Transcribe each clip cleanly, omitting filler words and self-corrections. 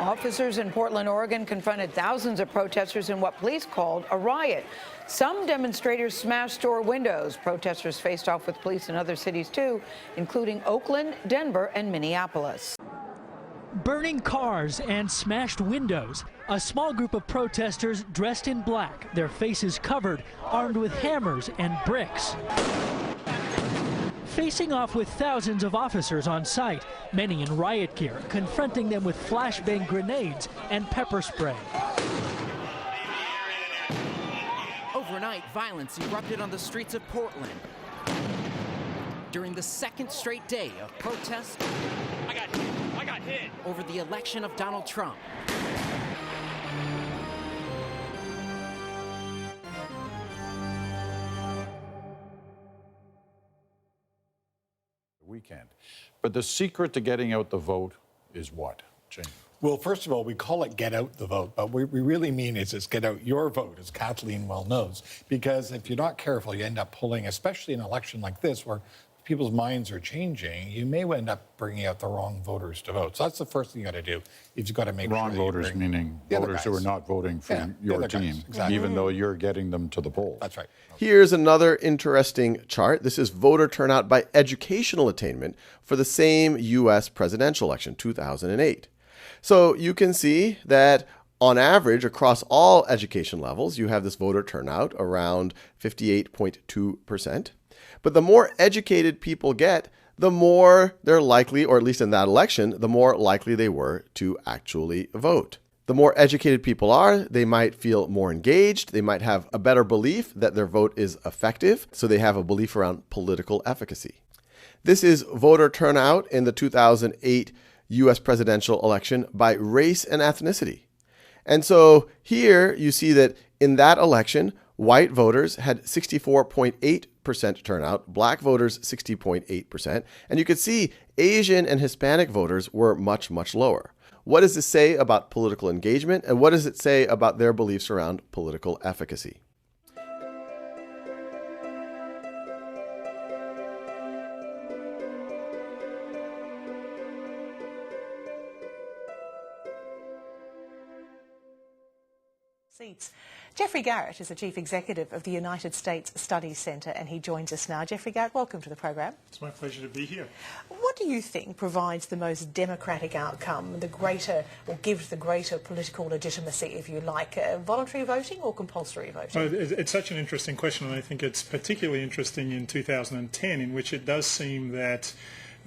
Officers in Portland, Oregon confronted thousands of protesters in what police called a riot. Some demonstrators smashed store windows. Protesters faced off with police in other cities too, including Oakland, Denver, and Minneapolis. Burning cars and smashed windows. A small group of protesters dressed in black, their faces covered, armed with hammers and bricks. Facing off with thousands of officers on site, many in riot gear, confronting them with flashbang grenades and pepper spray. Overnight, violence erupted on the streets of Portland. During the second straight day of protests I got hit over the election of Donald Trump. Weekend. But the secret to getting out the vote is what, Jane? Well, first of all, we call it get out the vote, but what we really mean is it's get out your vote, as Kathleen well knows. Because if you're not careful, you end up pulling, especially in an election like this, where people's minds are changing, you may end up bringing out the wrong voters to vote. So that's the first thing you got to do. You've got to make wrong sure voters, meaning voters who are not voting for your team, exactly. even though you're getting them to the polls. That's right. Here's another interesting chart. This is voter turnout by educational attainment for the same U.S. presidential election, 2008. So you can see that on average, across all education levels, you have this voter turnout around 58.2%. But the more educated people get, the more they're likely, or at least in that election, the more likely they were to actually vote. The more educated people are, they might feel more engaged. They might have a better belief that their vote is effective, so they have a belief around political efficacy. This is voter turnout in the 2008 U.S. presidential election by race and ethnicity. And so here you see that in that election, white voters had 64.8% turnout, black voters 60.8%, and you could see Asian and Hispanic voters were much, much lower. What does this say about political engagement, and what does it say about their beliefs around political efficacy? Seats. Jeffrey Garrett is the Chief Executive of the United States Studies Centre, and he joins us now. Jeffrey Garrett, welcome to the program. It's my pleasure to be here. What do you think provides the most democratic outcome, the greater, or gives the greater political legitimacy, if you like, voluntary voting or compulsory voting? Well, it's such an interesting question, and I think it's particularly interesting in 2010, in which it does seem that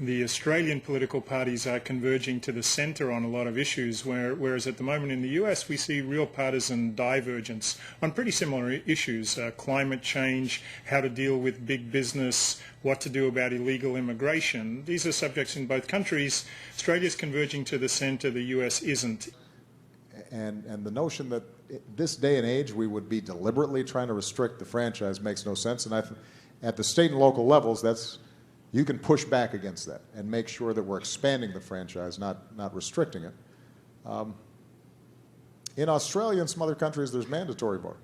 the Australian political parties are converging to the centre on a lot of issues, whereas at the moment in the US we see real partisan divergence on pretty similar issues, climate change, how to deal with big business, what to do about illegal immigration. These are subjects in both countries. Australia's converging to the centre, the US isn't. And the notion that this day and age we would be deliberately trying to restrict the franchise makes no sense. And at the state and local levels, you can push back against that and make sure that we're expanding the franchise, not restricting it. In Australia and some other countries, there's mandatory voting.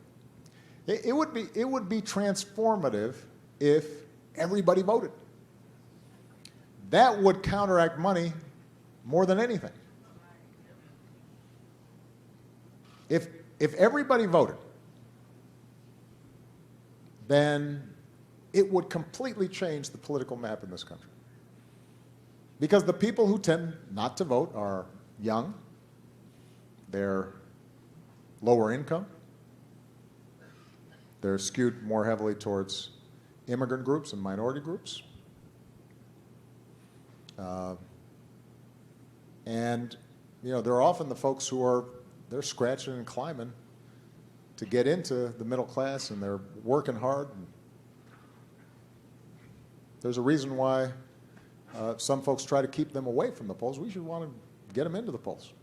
It would be transformative if everybody voted. That would counteract money more than anything. If everybody voted, then it would completely change the political map in this country. Because the people who tend not to vote are young, they're lower income, they're skewed more heavily towards immigrant groups and minority groups. And they're often the folks who they're scratching and climbing to get into the middle class, and they're working hard. There's a reason why some folks try to keep them away from the polls. We should want to get them into the polls.